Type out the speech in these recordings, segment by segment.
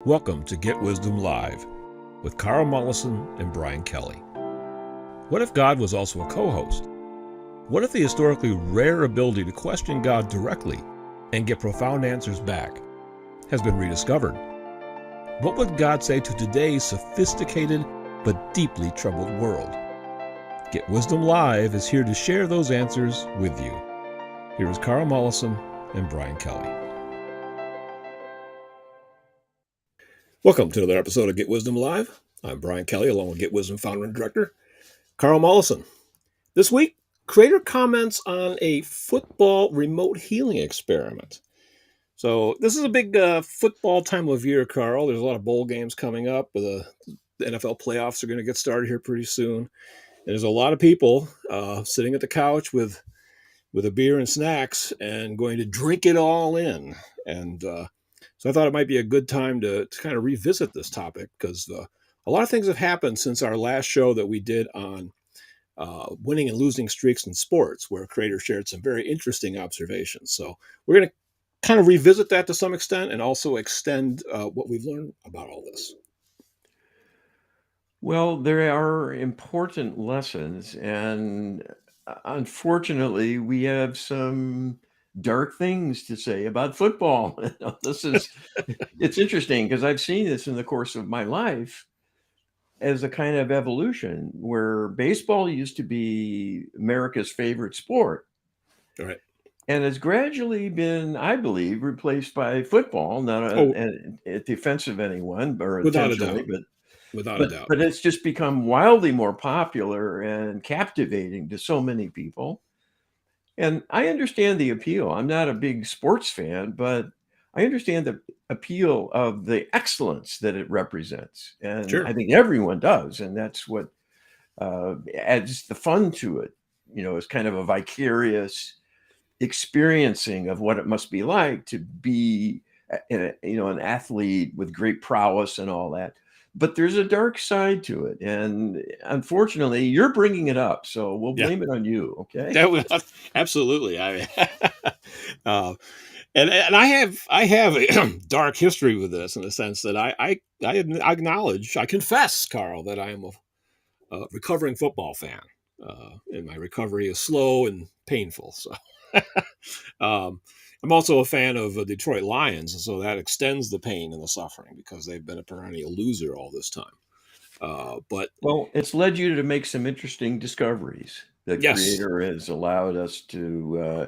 Welcome to Get Wisdom Live with Carl Mollison and Brian Kelly. What if God was also a co-host? What if the historically rare ability to question God directly and get profound answers back has been rediscovered? What would God say to today's sophisticated but deeply troubled world? Get Wisdom Live is here to share those answers with you. Here is Carl Mollison and Brian Kelly. Welcome to another episode of Get Wisdom Live. I'm Brian Kelly, along with Get Wisdom founder and director, Carl Mollison. This week, creator comments on a football remote healing experiment. So this is a big football time of year, Carl. There's a lot of bowl games coming up. The NFL playoffs are going to get started here pretty soon. And there's a lot of people sitting at the couch with a beer and snacks and going to drink it all in. And so I thought it might be a good time to kind of revisit this topic because a lot of things have happened since our last show that we did on winning and losing streaks in sports, where Creator shared some very interesting observations. So we're going to kind of revisit that to some extent and also extend what we've learned about all this. Well, there are important lessons, and unfortunately, we have some dark things to say about football. It's interesting because I've seen this in the course of my life as a kind of evolution where baseball used to be America's favorite sport. All right. And has gradually been, I believe, replaced by football, not a defense of anyone or Without a intentionally, doubt. Without a but doubt. but it's just become wildly more popular and captivating to so many people. And I understand the appeal. I'm not a big sports fan, but I understand the appeal of the excellence that it represents. And Sure. I think everyone does. And that's what adds the fun to it. It's kind of a vicarious experiencing of what it must be like to be an athlete with great prowess and all that. But there's a dark side to it, and unfortunately you're bringing it up, so we'll Yeah. blame it on you. Okay. That was, absolutely. Uh, and I have a dark history with this in the sense that I acknowledge, I confess, Carl, that I am a recovering football fan, and my recovery is slow and painful. So I'm also a fan of the Detroit Lions, and so that extends the pain and the suffering because they've been a perennial loser all this time. But Well, it's led you to make some interesting discoveries. The yes, creator has allowed us to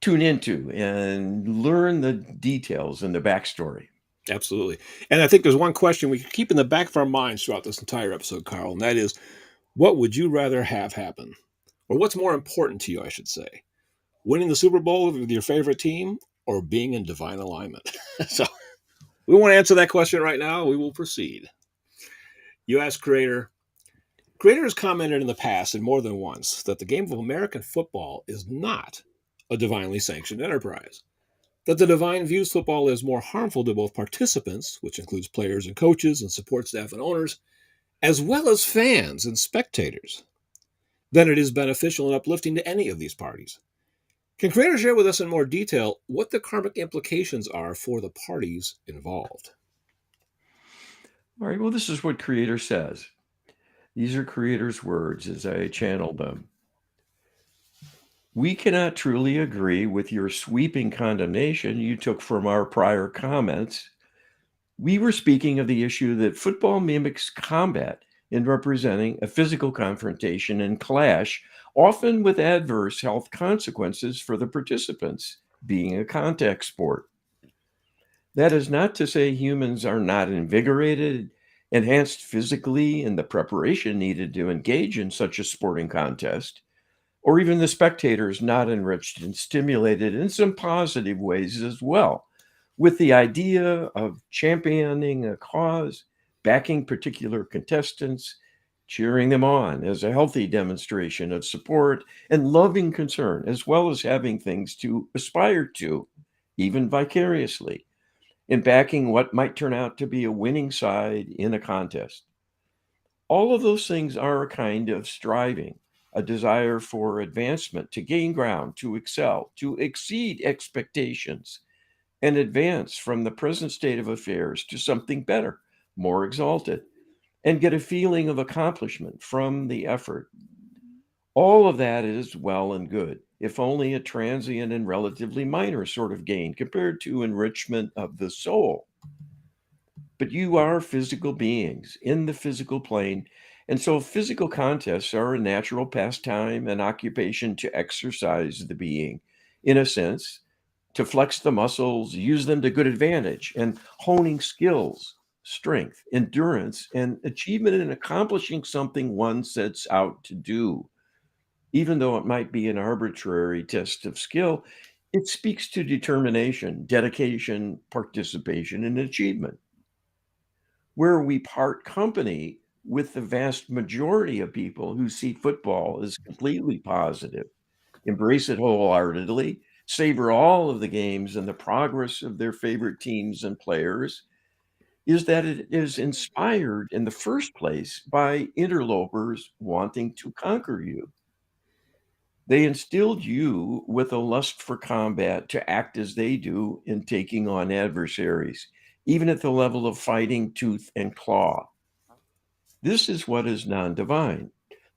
tune into and learn the details and the backstory. absolutely. And I think there's one question we can keep in the back of our minds throughout this entire episode, Carl, and that is, what would you rather have happen? Or what's more important to you, I should say? Winning the Super Bowl with your favorite team or being in divine alignment? So we won't answer that question right now. We will proceed. You asked Creator. Creator has commented in the past and more than once that the game of American football is not a divinely sanctioned enterprise. That the divine views football as more harmful to both participants, which includes players and coaches and support staff and owners, as well as fans and spectators, than it is beneficial and uplifting to any of these parties. Can Creator share with us in more detail what the karmic implications are for the parties involved? All right. Well, this is what creator says. These are creator's words as I channel them. We cannot truly agree with your sweeping condemnation you took from our prior comments. We were speaking of the issue that football mimics combat in representing a physical confrontation and clash, often with adverse health consequences for the participants, being a contact sport. That is not to say humans are not invigorated, enhanced physically in the preparation needed to engage in such a sporting contest, or even the spectators not enriched and stimulated in some positive ways as well, with the idea of championing a cause, backing particular contestants, cheering them on as a healthy demonstration of support and loving concern, as well as having things to aspire to, even vicariously, in backing what might turn out to be a winning side in a contest. All of those things are a kind of striving, a desire for advancement, to gain ground, to excel, to exceed expectations. and advance from the present state of affairs to something better, more exalted, and get a feeling of accomplishment from the effort. All of that is well and good, if only a transient and relatively minor sort of gain compared to enrichment of the soul. But you are physical beings in the physical plane, and so physical contests are a natural pastime and occupation to exercise the being, in a sense, to flex the muscles, use them to good advantage, and honing skills, strength, endurance, and achievement in accomplishing something one sets out to do. Even though it might be an arbitrary test of skill, it speaks to determination, dedication, participation, and achievement. Where we part company with the vast majority of people who see football as completely positive, embrace it wholeheartedly, savor all of the games and the progress of their favorite teams and players, is that it is inspired in the first place by interlopers wanting to conquer you. They instilled you with a lust for combat to act as they do in taking on adversaries, even at the level of fighting tooth and claw. This is what is non divine.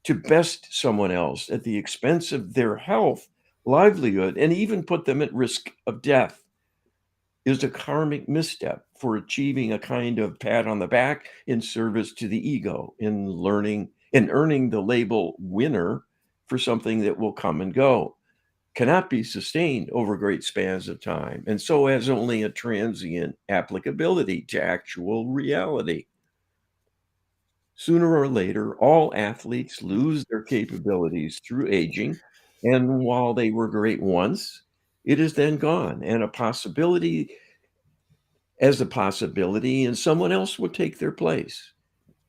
To best someone else at the expense of their health, livelihood, and even put them at risk of death is a karmic misstep for achieving a kind of pat on the back in service to the ego, in learning in earning the label winner for something that will come and go, cannot be sustained over great spans of time, and so has only a transient applicability to actual reality. Sooner or later, all athletes lose their capabilities through aging, and while they were great once, it is then gone, and a possibility, and someone else will take their place.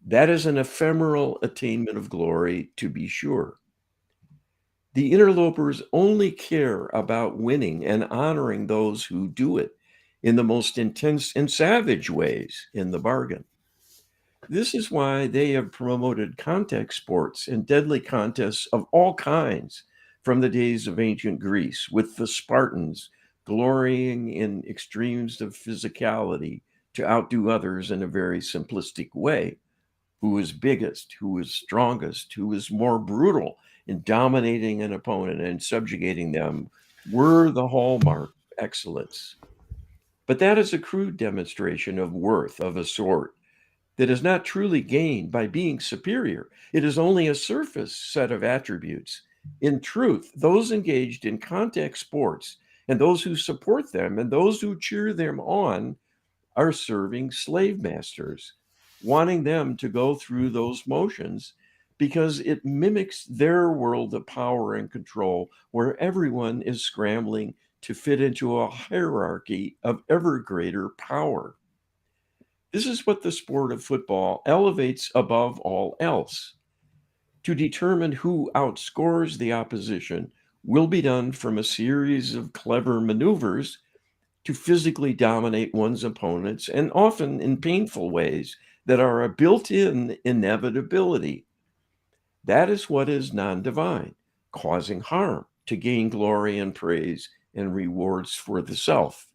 That is an ephemeral attainment of glory, to be sure. The interlopers only care about winning and honoring those who do it in the most intense and savage ways in the bargain. This is why they have promoted contact sports and deadly contests of all kinds from the days of ancient Greece, with the Spartans glorying in extremes of physicality to outdo others in a very simplistic way. Who is biggest, who is strongest, who is more brutal in dominating an opponent and subjugating them were the hallmark of excellence. But that is a crude demonstration of worth of a sort that is not truly gained by being superior. It is only a surface set of attributes. In truth, those engaged in contact sports and those who support them and those who cheer them on are serving slave masters, wanting them to go through those motions because it mimics their world of power and control where everyone is scrambling to fit into a hierarchy of ever greater power. This is what the sport of football elevates above all else. To determine who outscores the opposition will be done from a series of clever maneuvers to physically dominate one's opponents, and often in painful ways that are a built in inevitability. That is what is non divine, causing harm to gain glory and praise and rewards for the self.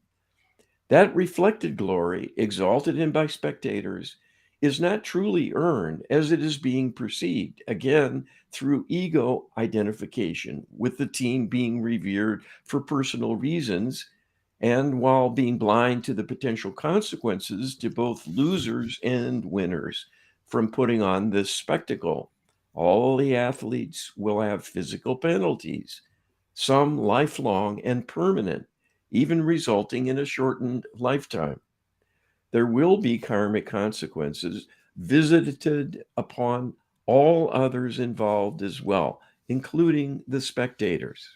That reflected glory, exalted in by spectators, is not truly earned as it is being perceived, again, through ego identification, with the team being revered for personal reasons, and while being blind to the potential consequences to both losers and winners from putting on this spectacle. All the athletes will have physical penalties, some lifelong and permanent, even resulting in a shortened lifetime. There will be karmic consequences visited upon all others involved as well, including the spectators.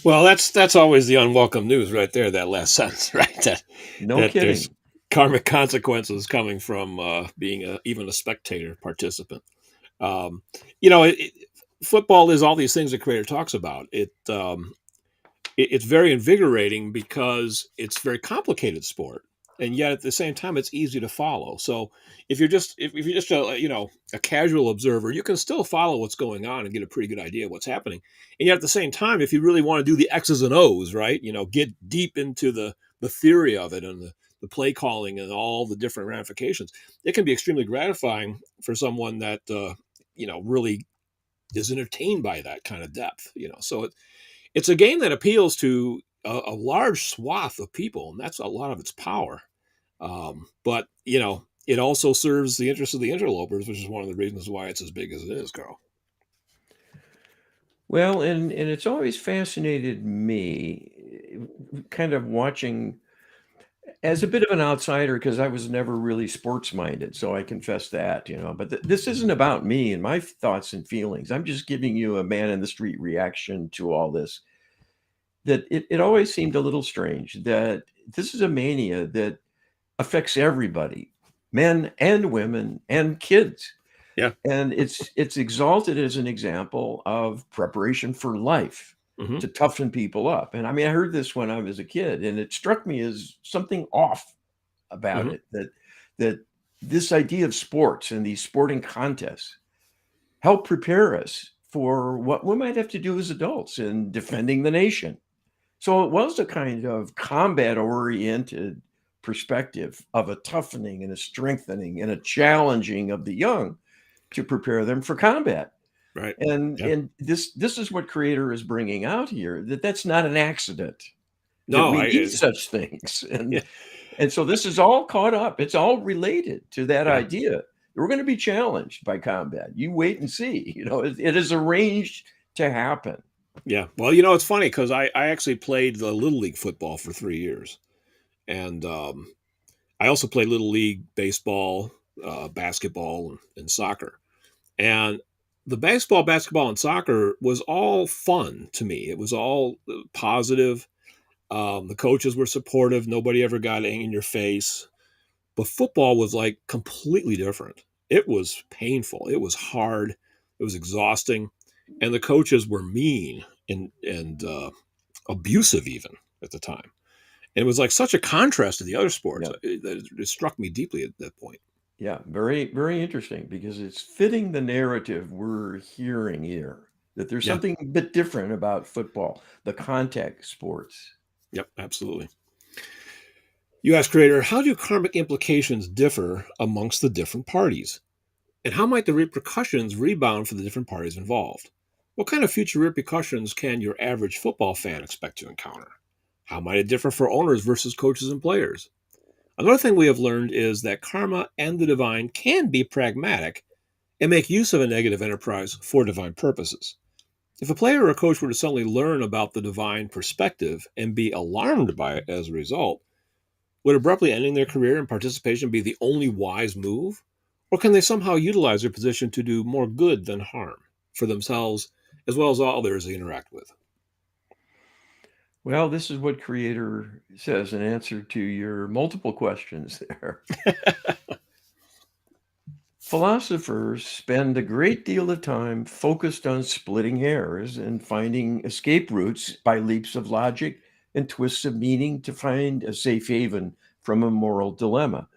Well, that's always the unwelcome news right there. That last sentence, right? No That there's kidding. karmic consequences coming from being even a spectator participant. Um, you know, football is all these things the creator talks about. It's very invigorating because it's a very complicated sport, and yet at the same time it's easy to follow. So if you're just a casual observer, you can still follow what's going on and get a pretty good idea of what's happening. And yet at the same time, if you really want to do the X's and O's, right, get deep into the the theory of it and the play calling and all the different ramifications, it can be extremely gratifying for someone that really is entertained by that kind of depth. So it's a game that appeals to a large swath of people, and that's a lot of its power. But it also serves the interests of the interlopers, which is one of the reasons why it's as big as it is, Carl. Well, and it's always fascinated me, kind of watching as a bit of an outsider, because I was never really sports minded, so I confess that, but this isn't about me and my thoughts and feelings. I'm just giving you a man in the street reaction to all this. That it always seemed a little strange that this is a mania that affects everybody, men and women and kids. Yeah. And it's exalted as an example of preparation for life Hmm. to toughen people up. And I mean, I heard this when I was a kid, and it struck me as something off about Hmm. it, that this idea of sports and these sporting contests help prepare us for what we might have to do as adults in defending the nation. So it was a kind of combat-oriented perspective of a toughening and a strengthening and a challenging of the young to prepare them for combat. Right. And Yeah. and this is what creator is bringing out here, that's not an accident, that No, we need such things. yeah, And so this is all caught up. It's all related to that yeah, idea. We're going to be challenged by combat. You wait and see. It is arranged to happen. yeah. Well, it's funny because I actually played the Little League football for 3 years. And I also played Little League baseball, basketball, and soccer. And the baseball, basketball, and soccer was all fun to me. It was all positive. The coaches were supportive. Nobody ever got in your face. But football was like completely different. It was painful. It was hard. It was exhausting. And the coaches were mean and abusive even at the time. And it was like such a contrast to the other sports Yeah. that it struck me deeply at that point. Yeah, very, very interesting because it's fitting the narrative we're hearing here, that there's Yeah. something a bit different about football, the contact sports. Yep. Absolutely. You ask creator, how do karmic implications differ amongst the different parties? And how might the repercussions rebound for the different parties involved? What kind of future repercussions can your average football fan expect to encounter? How might it differ for owners versus coaches and players? Another thing we have learned is that karma and the divine can be pragmatic and make use of a negative enterprise for divine purposes. If a player or a coach were to suddenly learn about the divine perspective and be alarmed by it as a result, would abruptly ending their career and participation be the only wise move? Or can they somehow utilize their position to do more good than harm for themselves as well as all others they interact with? Well, this is what Creator says in answer to your multiple questions there. Philosophers spend a great deal of time focused on splitting hairs and finding escape routes by leaps of logic and twists of meaning to find a safe haven from a moral dilemma.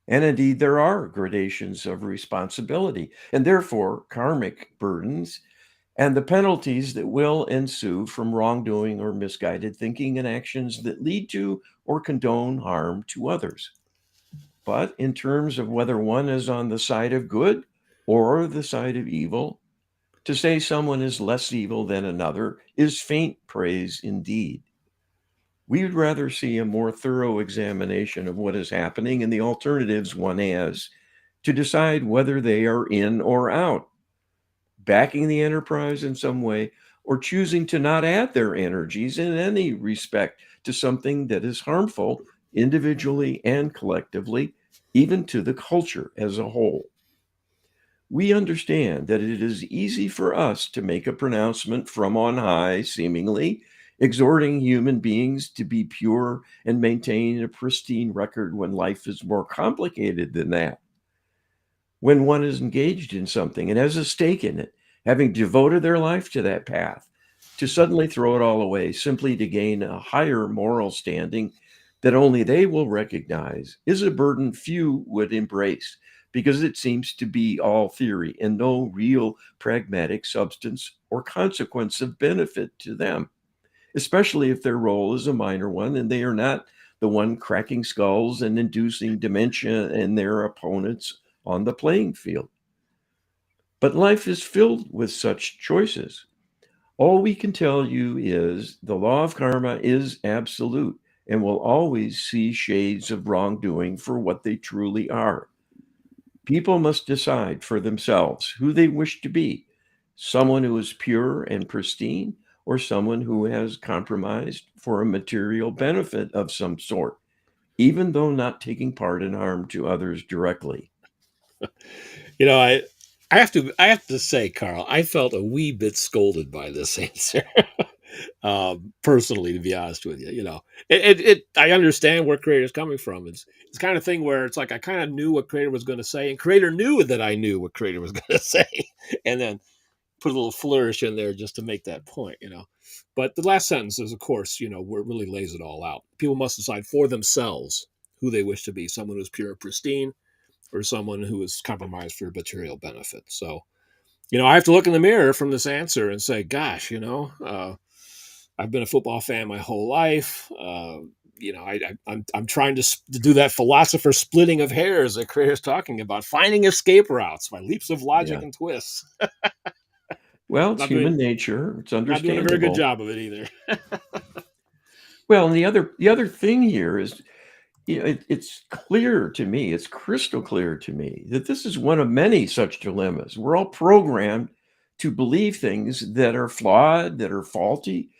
And indeed, there are gradations of responsibility and therefore karmic burdens and the penalties that will ensue from wrongdoing or misguided thinking and actions that lead to or condone harm to others. But in terms of whether one is on the side of good or the side of evil, to say someone is less evil than another is faint praise indeed. We would rather see a more thorough examination of what is happening and the alternatives one has to decide whether they are in or out, backing the enterprise in some way, or choosing to not add their energies in any respect to something that is harmful individually and collectively, even to the culture as a whole. We understand that it is easy for us to make a pronouncement from on high, seemingly, exhorting human beings to be pure and maintain a pristine record when life is more complicated than that. When one is engaged in something and has a stake in it, having devoted their life to that path, to suddenly throw it all away simply to gain a higher moral standing that only they will recognize is a burden few would embrace because it seems to be all theory and no real pragmatic substance or consequence of benefit to them, especially if their role is a minor one and they are not the one cracking skulls and inducing dementia in their opponents on the playing field. But life is filled with such choices. All we can tell you is the law of karma is absolute and will always see shades of wrongdoing for what they truly are. People must decide for themselves who they wish to be, someone who is pure and pristine, or someone who has compromised for a material benefit of some sort, even though not taking part in harm to others directly. You know, I have to say, Carl, I felt a wee bit scolded by this answer. Personally, to be honest with you, I understand where Creator's coming from. It's kind of thing where it's like I kind of knew what Creator was going to say, and Creator knew that I knew what Creator was going to say, and then put a little flourish in there just to make that point. But the last sentence is, of course, where it really lays it all out. People must decide for themselves who they wish to be: someone who's pure and pristine, or someone who is compromised for material benefit. So, I have to look in the mirror from this answer and say, gosh, I've been a football fan my whole life. I'm trying to do that philosopher splitting of hairs that Creator's talking about, finding escape routes by leaps of logic Yeah. and twists. Well, it's not doing human nature. It's not doing a very good understandable. job of it either. Well, and the other thing here is, it's clear to me, it's crystal clear to me that this is one of many such dilemmas. We're all programmed to believe things that are flawed, that are faulty,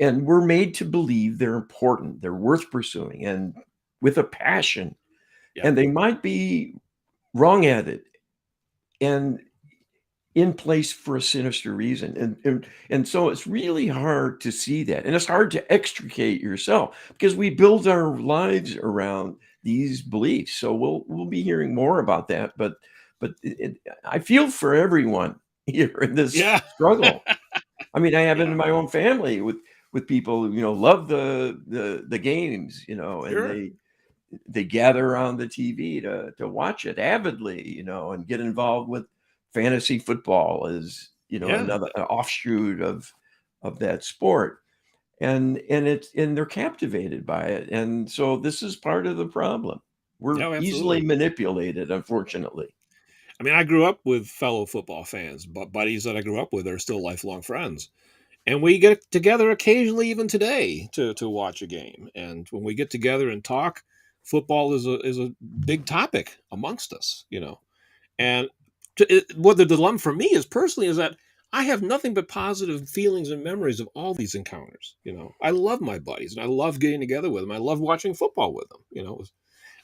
and we're made to believe they're important, they're worth pursuing, and with a passion. Yeah, And they might be wrong-headed and in place for a sinister reason. And so it's really hard to see that. And it's hard to extricate yourself because we build our lives around these beliefs. So we'll be hearing more about that. But I feel for everyone here in this yeah, struggle. I mean, I have it yeah. in my own family with people who, love the games, and Sure. they gather around the TV to watch it avidly, and get involved with fantasy football as, Yeah, another offshoot of that sport. And they're captivated by it. And so this is part of the problem. We're no, easily absolutely. manipulated, unfortunately. I mean, I grew up with fellow football fans, but buddies that I grew up with are still lifelong friends. And we get together occasionally, even today, to watch a game. And when we get together and talk, football is a big topic amongst us. And what the dilemma for me is personally is that I have nothing but positive feelings and memories of all these encounters. I love my buddies and I love getting together with them. I love watching football with them. It was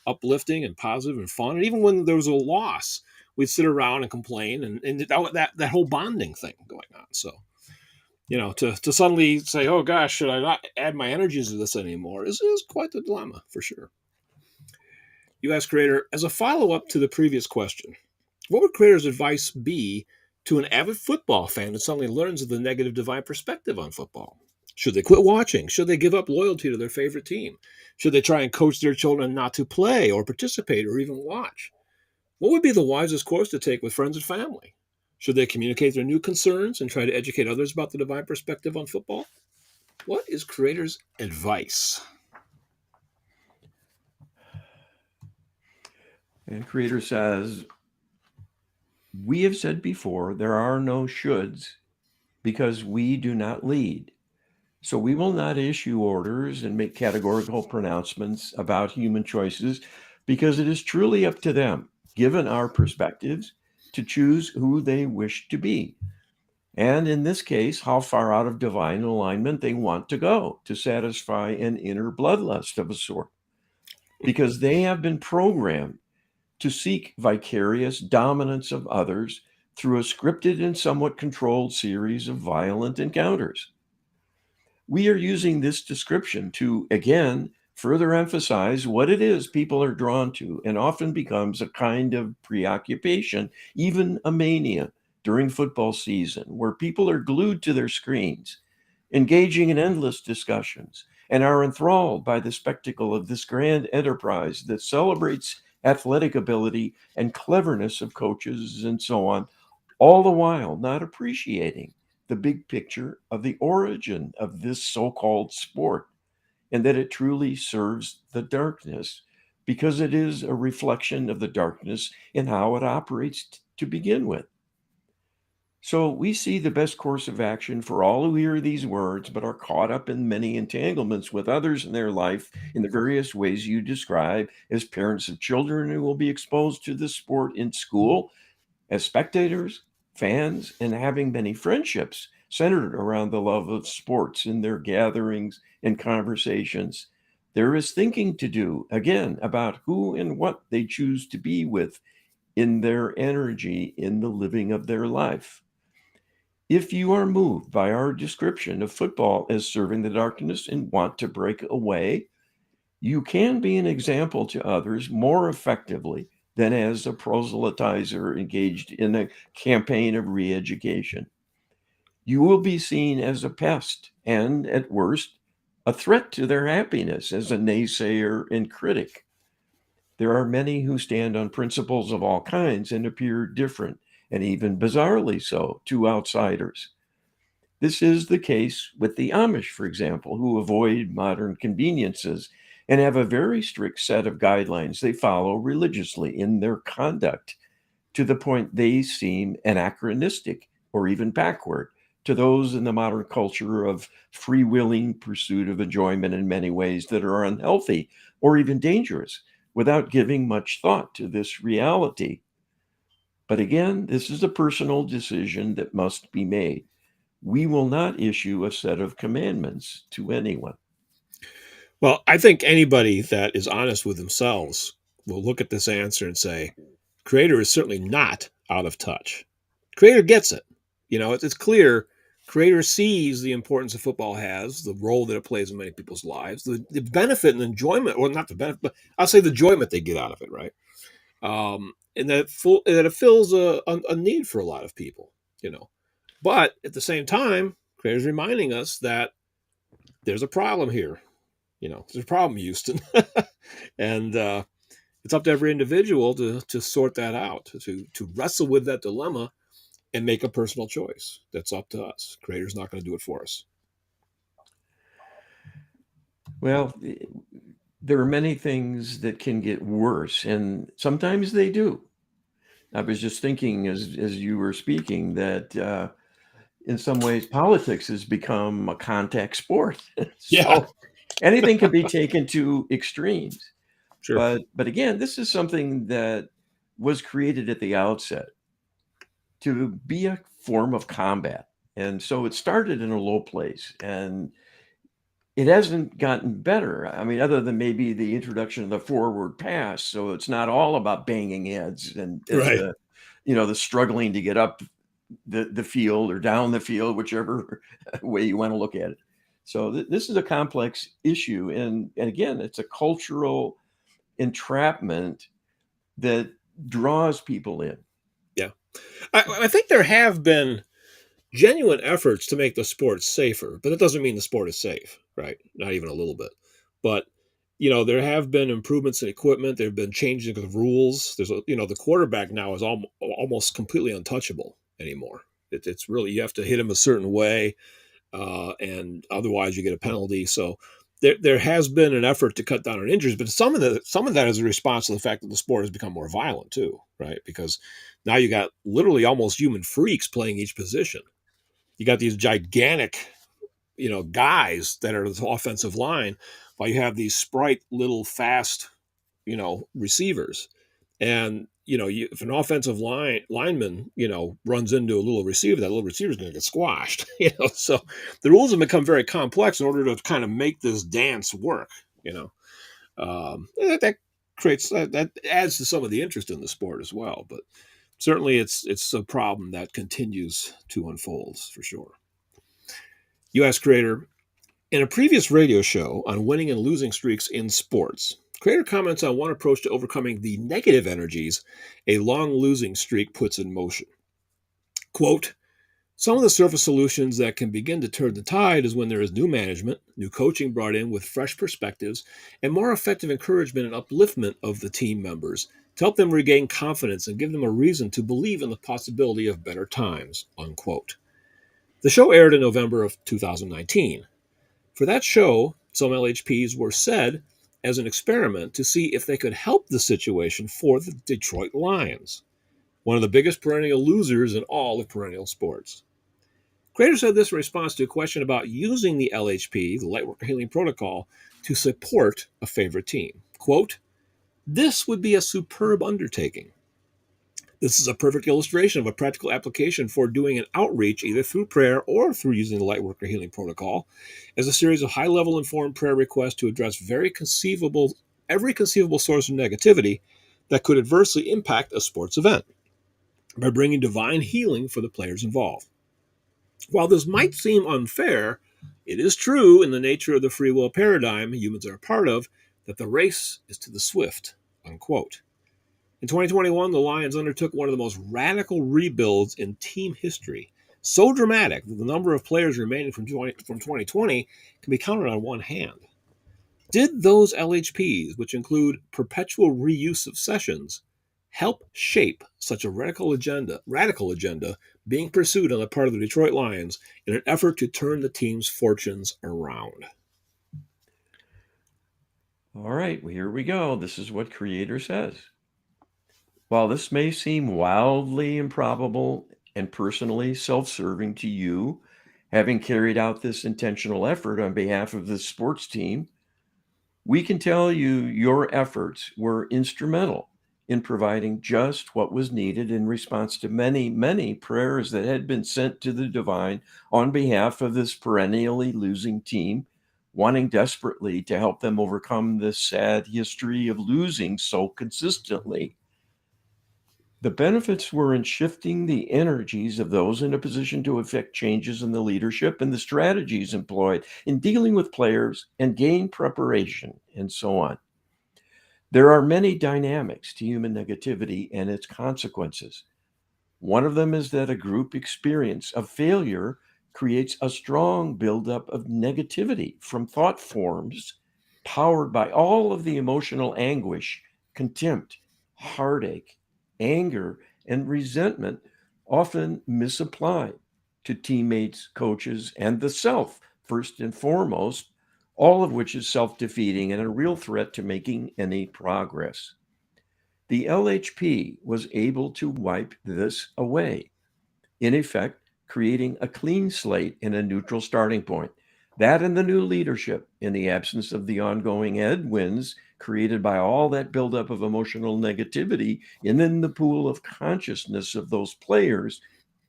uplifting and positive and fun. And even when there was a loss, we'd sit around and complain, and that whole bonding thing going on. So to suddenly say, oh gosh, should I not add my energies to this anymore, is quite the dilemma for sure. You ask Creator, as a follow up to the previous question, what would Creator's advice be to an avid football fan that suddenly learns of the negative divine perspective on football? Should they quit watching? Should they give up loyalty to their favorite team? Should they try and coach their children not to play or participate or even watch? What would be the wisest course to take with friends and family? Should they communicate their new concerns and try to educate others about the divine perspective on football? What is Creator's advice? And Creator says, we have said before, there are no shoulds because we do not lead. So we will not issue orders and make categorical pronouncements about human choices because it is truly up to them, given our perspectives, to choose who they wish to be. And in this case, how far out of divine alignment they want to go to satisfy an inner bloodlust of a sort, because they have been programmed to seek vicarious dominance of others through a scripted and somewhat controlled series of violent encounters. We are using this description to, again, further emphasize what it is people are drawn to and often becomes a kind of preoccupation, even a mania during football season, where people are glued to their screens, engaging in endless discussions, and are enthralled by the spectacle of this grand enterprise that celebrates athletic ability and cleverness of coaches and so on, all the while not appreciating the big picture of the origin of this so called sport. and that it truly serves the darkness because it is a reflection of the darkness in how it operates to begin with. So we see the best course of action for all who hear these words but are caught up in many entanglements with others in their life in the various ways you describe as parents of children who will be exposed to this sport in school, as spectators, fans, and having many friendships centered around the love of sports in their gatherings and conversations. There is thinking to do, again, about who and what they choose to be with in their energy in the living of their life. If you are moved by our description of football as serving the darkness and want to break away, you can be an example to others more effectively than as a proselytizer engaged in a campaign of re education. You will be seen as a pest and, at worst, a threat to their happiness as a naysayer and critic. There are many who stand on principles of all kinds and appear different, and even bizarrely so, to outsiders. This is the case with the Amish, for example, who avoid modern conveniences and have a very strict set of guidelines they follow religiously in their conduct to the point they seem anachronistic or even backward to those in the modern culture of freewheeling pursuit of enjoyment in many ways that are unhealthy or even dangerous without giving much thought to this reality. But again, this is a personal decision that must be made. We will not issue a set of commandments to anyone. Well, I think anybody that is honest with themselves will look at this answer and say, Creator is certainly not out of touch. Creator gets it. It's clear. Creator sees the importance that football has, the role that it plays in many people's lives, the benefit and enjoyment, or not the benefit, but I'll say the enjoyment they get out of it, right? And that it fills a need for a lot of people, you know. But at the same time, Creator's reminding us that there's a problem here. There's a problem, Houston, and it's up to every individual to sort that out, to wrestle with that dilemma and make a personal choice. That's up to us. Creator's not going to do it for us. Well, there are many things that can get worse, and sometimes they do. I was just thinking as you were speaking that in some ways politics has become a contact sport. Yeah, So anything can be taken to extremes. sure. But again, this is something that was created at the outset to be a form of combat. And so it started in a low place and it hasn't gotten better. I mean, other than maybe the introduction of the forward pass. So it's not all about banging heads and Right. the struggling to get up the field or down the field, whichever way you want to look at it. So this is a complex issue. And again, it's a cultural entrapment that draws people in. Yeah. I think there have been genuine efforts to make the sport safer, but that doesn't mean the sport is safe, right? Not even a little bit. But there have been improvements in equipment. There have been changes in the rules. The quarterback now is almost completely untouchable anymore. It's really, you have to hit him a certain way, and otherwise you get a penalty. So there has been an effort to cut down on injuries, but some of that is a response to the fact that the sport has become more violent too, right? Because now you got literally almost human freaks playing each position. You got these gigantic, guys that are the offensive line, while you have these sprite little fast, receivers. And if an offensive lineman, runs into a little receiver, that little receiver is going to get squashed. So the rules have become very complex in order to kind of make this dance work. That creates that adds to some of the interest in the sport as well. But certainly, it's a problem that continues to unfold for sure. U.S. Creator, in a previous radio show on winning and losing streaks in sports, Creator comments on one approach to overcoming the negative energies a long losing streak puts in motion. Quote, some of the surface solutions that can begin to turn the tide is when there is new management, new coaching brought in with fresh perspectives, and more effective encouragement and upliftment of the team members to help them regain confidence and give them a reason to believe in the possibility of better times, unquote. The show aired in November of 2019. For that show, Some LHPs were said as an experiment to see if they could help the situation for the Detroit Lions, one of the biggest perennial losers in all of perennial sports. Creator said this in response to a question about using the LHP, the Lightworker Healing Protocol, to support a favorite team. Quote, "This would be a superb undertaking. This is a perfect illustration of a practical application for doing an outreach either through prayer or through using the Lightworker Healing Protocol as a series of high-level informed prayer requests to address every conceivable source of negativity that could adversely impact a sports event by bringing divine healing for the players involved. While this might seem unfair, it is true in the nature of the free will paradigm humans are a part of that the race is to the swift." Unquote. In 2021, the Lions undertook one of the most radical rebuilds in team history, so dramatic that the number of players remaining from 2020 can be counted on one hand. Did those LHPs, which include perpetual reuse of sessions, help shape such a radical agenda being pursued on the part of the Detroit Lions in an effort to turn the team's fortunes around? All right, well, here we go. This is what Creator says. While this may seem wildly improbable and personally self-serving to you, having carried out this intentional effort on behalf of the sports team, we can tell you your efforts were instrumental in providing just what was needed in response to many, many prayers that had been sent to the divine on behalf of this perennially losing team, wanting desperately to help them overcome this sad history of losing so consistently. The benefits were in shifting the energies of those in a position to effect changes in the leadership and the strategies employed in dealing with players and game preparation and so on. There are many dynamics to human negativity and its consequences. One of them is that a group experience of failure creates a strong buildup of negativity from thought forms powered by all of the emotional anguish, contempt, heartache, anger, and resentment, often misapplied to teammates, coaches, and the self, first and foremost, all of which is self defeating and a real threat to making any progress. The LHP was able to wipe this away, in effect, creating a clean slate and a neutral starting point. That and the new leadership, in the absence of the ongoing headwinds created by all that buildup of emotional negativity, and then the pool of consciousness of those players,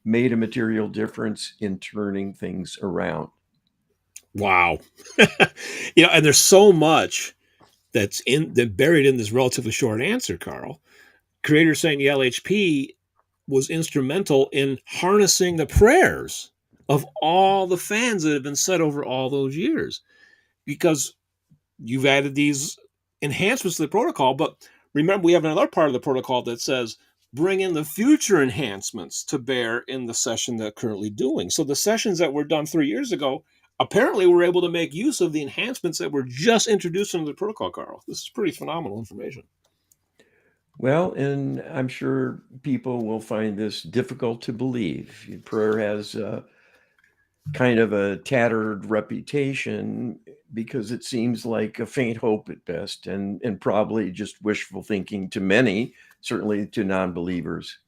made a material difference in turning things around. Wow. And there's so much that buried in this relatively short answer, Carl. Creator saying the LHP was instrumental in harnessing the prayers of all the fans that have been said over all those years, because you've added these enhancements to the protocol. But remember, we have another part of the protocol that says bring in the future enhancements to bear in the session they're currently doing. So the sessions that were done 3 years ago, apparently we're able to make use of the enhancements that were just introduced into the protocol, Carl. This is pretty phenomenal information. Well, and I'm sure people will find this difficult to believe. Prayer has kind of a tattered reputation because it seems like a faint hope at best, and probably just wishful thinking to many, certainly to non-believers.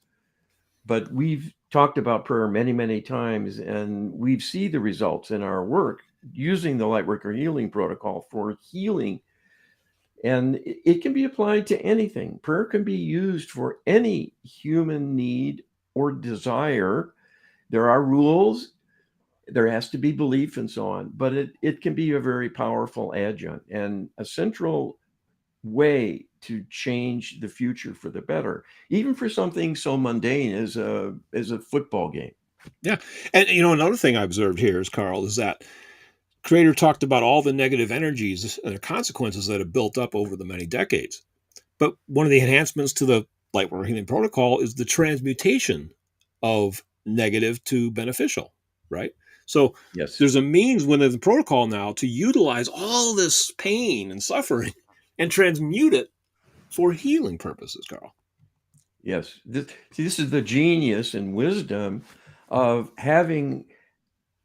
But we've talked about prayer many, many times, and we've seen the results in our work using the Lightworker Healing Protocol for healing. And it can be applied to anything. Prayer can be used for any human need or desire. There are rules, there has to be belief and so on, but it can be a very powerful adjunct and a central way to change the future for the better, even for something so mundane as a football game. Yeah. And another thing I observed here is, Carl, is that Creator talked about all the negative energies and the consequences that have built up over the many decades. But one of the enhancements to the Lightworker Healing Protocol is the transmutation of negative to beneficial, right? So Yes. there's a means within the protocol now to utilize all this pain and suffering and transmute it for healing purposes, Carl. Yes. This is the genius and wisdom of having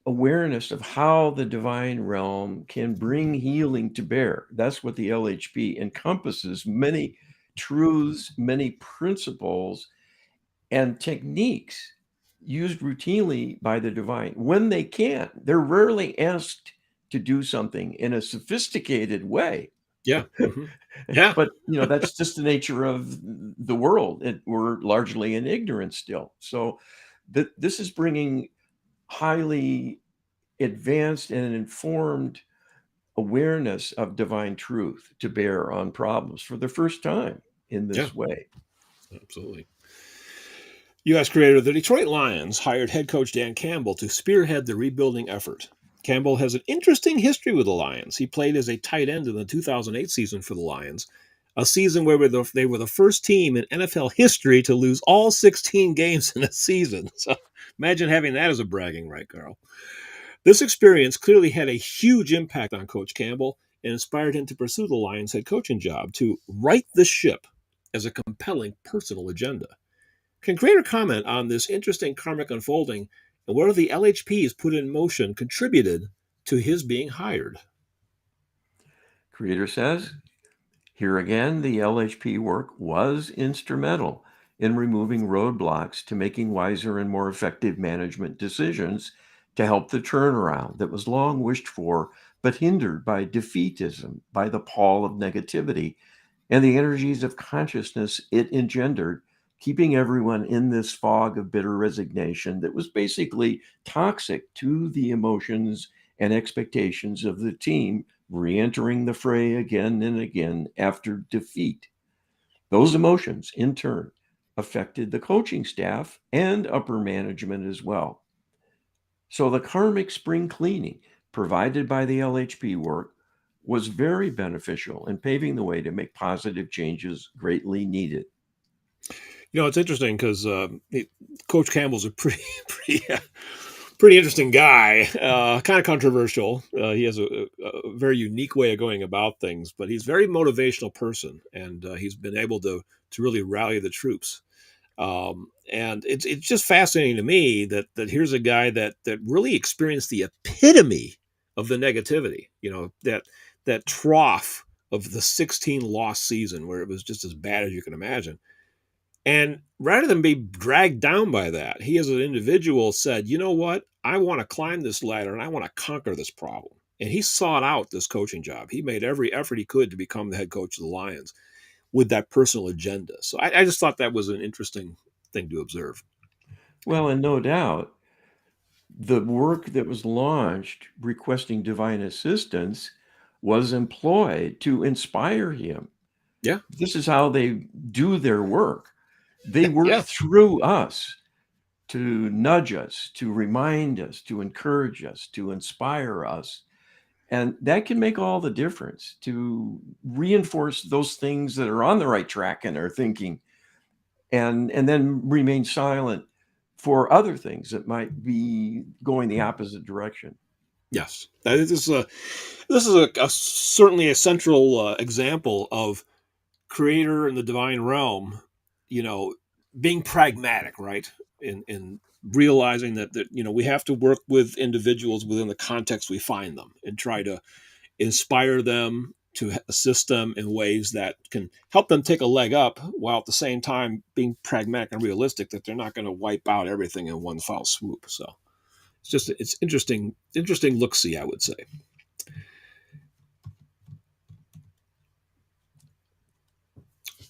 awareness of how the divine realm can bring healing to bear. That's what the LHP encompasses: many truths, many principles, and techniques used routinely by the divine when they can. They're rarely asked to do something in a sophisticated way. Yeah. Hmm. Yeah. But that's just the nature of the world. We're largely in ignorance still. So this is bringing highly advanced and informed awareness of divine truth to bear on problems for the first time in Yeah. this way. Absolutely. U.S. creator of the Detroit Lions hired head coach Dan Campbell to spearhead the rebuilding effort. Campbell has an interesting history with the Lions. He played as a tight end in the 2008 season for the Lions, a season where they were the first team in NFL history to lose all 16 games in a season. So imagine having that as a bragging right, Carl. This experience clearly had a huge impact on Coach Campbell and inspired him to pursue the Lions head coaching job to right the ship as a compelling personal agenda. Can Creator comment on this interesting karmic unfolding and whether the LHPs put in motion contributed to his being hired? Creator says, here again, the LHP work was instrumental in removing roadblocks to making wiser and more effective management decisions to help the turnaround that was long wished for, but hindered by defeatism, by the pall of negativity, and the energies of consciousness it engendered, keeping everyone in this fog of bitter resignation that was basically toxic to the emotions and expectations of the team re entering the fray again and again after defeat. Those emotions, in turn, affected the coaching staff and upper management as well. So the karmic spring cleaning provided by the LHP work was very beneficial in paving the way to make positive changes greatly needed. It's interesting because Coach Campbell's a pretty interesting guy. Kind of controversial. He has a very unique way of going about things, but he's a very motivational person, and he's been able to really rally the troops. And it's just fascinating to me that here's a guy that really experienced the epitome of the negativity. That trough of the 16 loss season where it was just as bad as you can imagine. And rather than be dragged down by that, he as an individual said, you know what? I want to climb this ladder and I want to conquer this problem. And he sought out this coaching job. He made every effort he could to become the head coach of the Lions with that personal agenda. So I just thought that was an interesting thing to observe. Well, and no doubt, the work that was launched requesting divine assistance was employed to inspire him. Yeah. This is how they do their work. They work Yeah. through us to nudge us, to remind us, to encourage us, to inspire us. And that can make all the difference to reinforce those things that are on the right track in our thinking, and then remain silent for other things that might be going the opposite direction. Yes. This is certainly a central example of creator and the divine realm, you know, being pragmatic, right? In realizing that we have to work with individuals within the context we find them and try to inspire them to assist them in ways that can help them take a leg up while at the same time being pragmatic and realistic that they're not going to wipe out everything in one foul swoop. So it's interesting look see, I would say.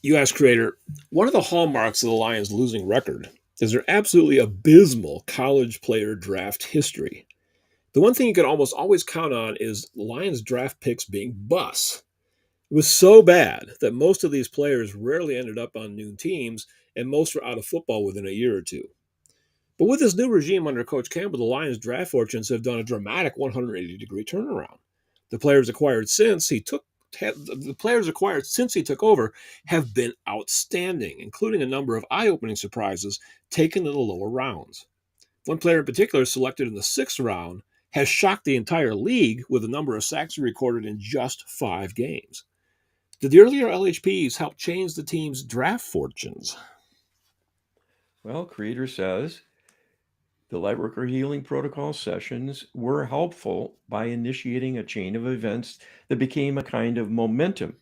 You asked creator, one of the hallmarks of the Lions' losing record is their absolutely abysmal college player draft history. The one thing you can almost always count on is Lions draft picks being busts. It was so bad that most of these players rarely ended up on new teams, and most were out of football within a year or two. But with this new regime under Coach Campbell, the Lions' draft fortunes have done a dramatic 180-degree turnaround. The players acquired since he took the players acquired since he took over have been outstanding, including a number of eye-opening surprises taken in the lower rounds. One player in particular, selected in the sixth round, has shocked the entire league with the number of sacks he recorded in just 5 games. Did the earlier LHPs help change the team's draft fortunes? Well, Creator says The Lightworker Healing Protocol sessions were helpful by initiating a chain of events that became a kind of momentum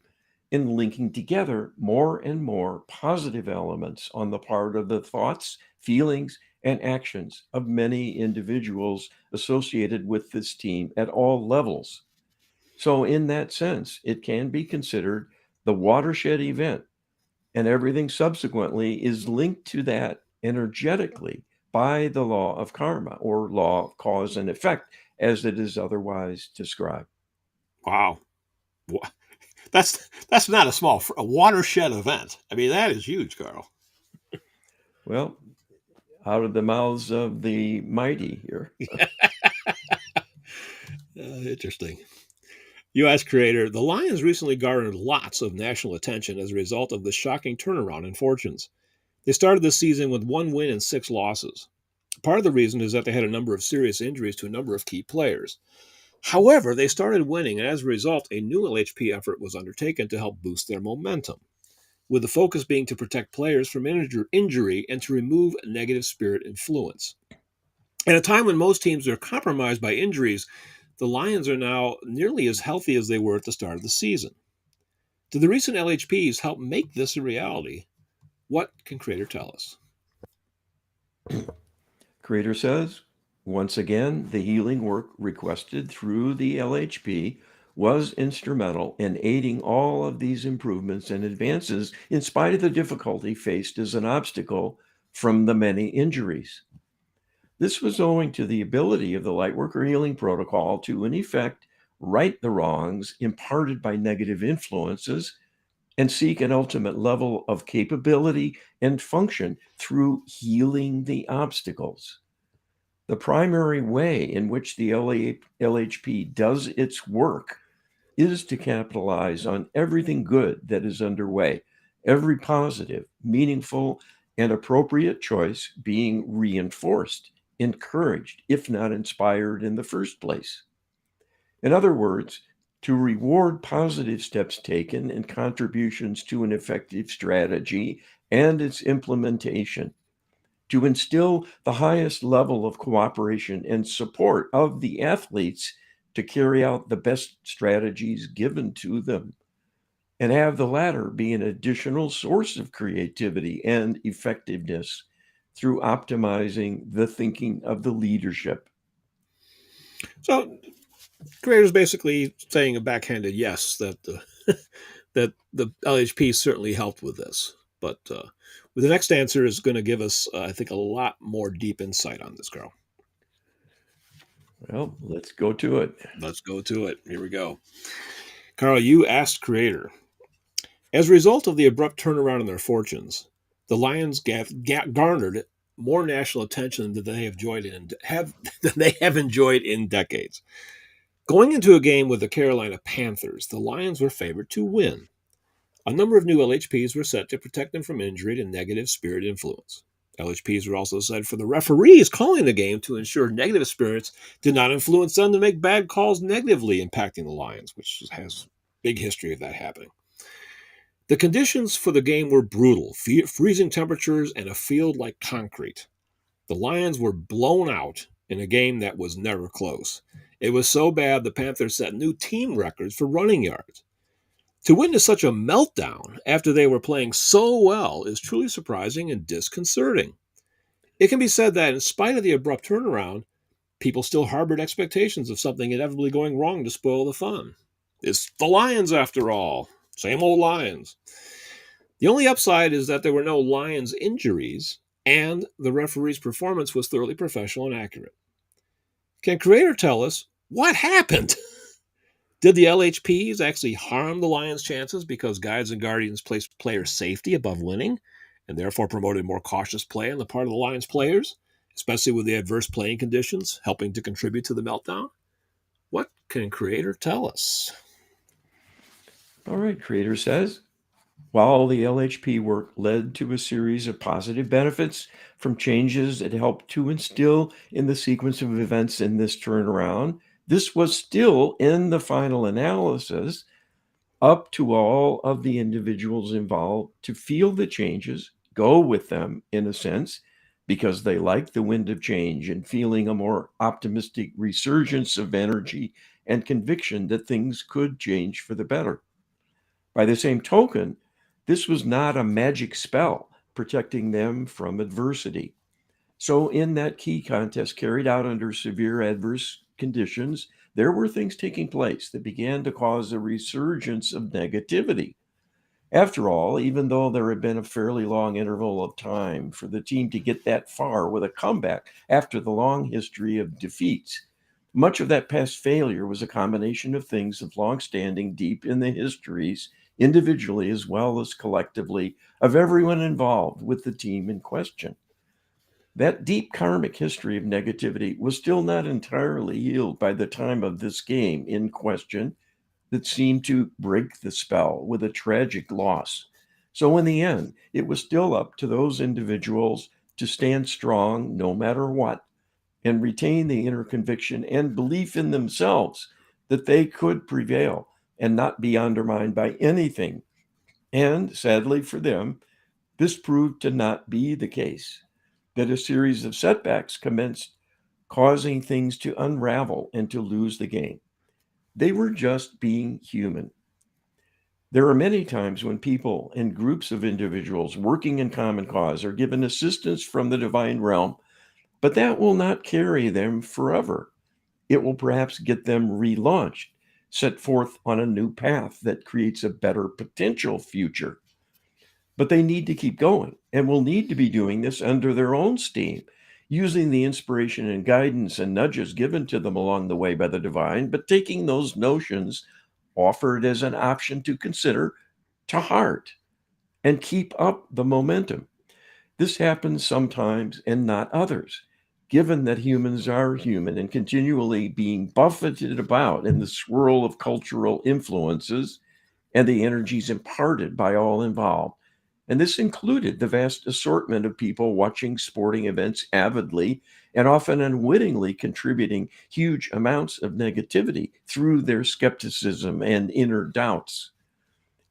in linking together more and more positive elements on the part of the thoughts, feelings, and actions of many individuals associated with this team at all levels. So, in that sense, it can be considered the watershed event, and everything subsequently is linked to that energetically by the law of karma or law of cause and effect, as it is otherwise described. Wow. That's not a watershed event. I mean, that is huge, Carl. Well, out of the mouths of the mighty here. Interesting. U.S. creator, the Lions recently garnered lots of national attention as a result of the shocking turnaround in fortunes. They started the season with 1 win and 6 losses. Part of the reason is that they had a number of serious injuries to a number of key players. However, they started winning, and as a result, a new LHP effort was undertaken to help boost their momentum, with the focus being to protect players from injury and to remove negative spirit influence. At a time when most teams are compromised by injuries, the Lions are now nearly as healthy as they were at the start of the season. Did the recent LHPs help make this a reality? What can Creator tell us? Creator says, once again, the healing work requested through the LHP was instrumental in aiding all of these improvements and advances in spite of the difficulty faced as an obstacle from the many injuries. This was owing to the ability of the Lightworker Healing Protocol to, in effect, right the wrongs imparted by negative influences and seek an ultimate level of capability and function through healing the obstacles. The primary way in which the LHP does its work is to capitalize on everything good that is underway, every positive, meaningful, and appropriate choice being reinforced, encouraged, if not inspired in the first place. In other words, to reward positive steps taken and contributions to an effective strategy and its implementation, to instill the highest level of cooperation and support of the athletes to carry out the best strategies given to them, and have the latter be an additional source of creativity and effectiveness through optimizing the thinking of the leadership. So, Creator's basically saying a backhanded yes that that the LHP certainly helped with this. But the next answer is going to give us, I think, a lot more deep insight on this, Carl. Well, let's go to it. Let's go to it. Here we go. Carl, you asked Creator. As a result of the abrupt turnaround in their fortunes, the Lions garnered more national attention than they have enjoyed in decades. Going into a game with the Carolina Panthers, the Lions were favored to win. A number of new LHPs were set to protect them from injury and negative spirit influence. LHPs were also set for the referees calling the game to ensure negative spirits did not influence them to make bad calls negatively impacting the Lions, which has big history of that happening. The conditions for the game were brutal, freezing temperatures and a field like concrete. The Lions were blown out in a game that was never close. It was so bad the Panthers set new team records for running yards. To witness such a meltdown after they were playing so well is truly surprising and disconcerting. It can be said that, in spite of the abrupt turnaround, people still harbored expectations of something inevitably going wrong to spoil the fun. It's the Lions, after all. Same old Lions. The only upside is that there were no Lions injuries, and the referee's performance was thoroughly professional and accurate. Can Creator tell us what happened? Did the LHPs actually harm the Lions' chances because guides and guardians placed player safety above winning and therefore promoted more cautious play on the part of the Lions players, especially with the adverse playing conditions helping to contribute to the meltdown? What can Creator tell us? All right, Creator says, while the LHP work led to a series of positive benefits from changes it helped to instill in the sequence of events in this turnaround, this was still, in the final analysis, up to all of the individuals involved to feel the changes, go with them in a sense, because they like the wind of change and feeling a more optimistic resurgence of energy and conviction that things could change for the better. By the same token, this was not a magic spell protecting them from adversity. So, in that key contest carried out under severe adverse conditions, there were things taking place that began to cause a resurgence of negativity. After all, even though there had been a fairly long interval of time for the team to get that far with a comeback after the long history of defeats, much of that past failure was a combination of things of long standing deep in the histories, individually as well as collectively, of everyone involved with the team in question. That deep karmic history of negativity was still not entirely healed by the time of this game in question that seemed to break the spell with a tragic loss. So, in the end, it was still up to those individuals to stand strong no matter what and retain the inner conviction and belief in themselves that they could prevail and not be undermined by anything. And sadly for them, this proved to not be the case, that a series of setbacks commenced, causing things to unravel and to lose the game. They were just being human. There are many times when people and groups of individuals working in common cause are given assistance from the divine realm, but that will not carry them forever. It will perhaps get them relaunched, set forth on a new path that creates a better potential future. But they need to keep going and will need to be doing this under their own steam, using the inspiration and guidance and nudges given to them along the way by the divine, but taking those notions offered as an option to consider to heart and keep up the momentum. This happens sometimes and not others, given that humans are human and continually being buffeted about in the swirl of cultural influences and the energies imparted by all involved. And this included the vast assortment of people watching sporting events avidly and often unwittingly contributing huge amounts of negativity through their skepticism and inner doubts.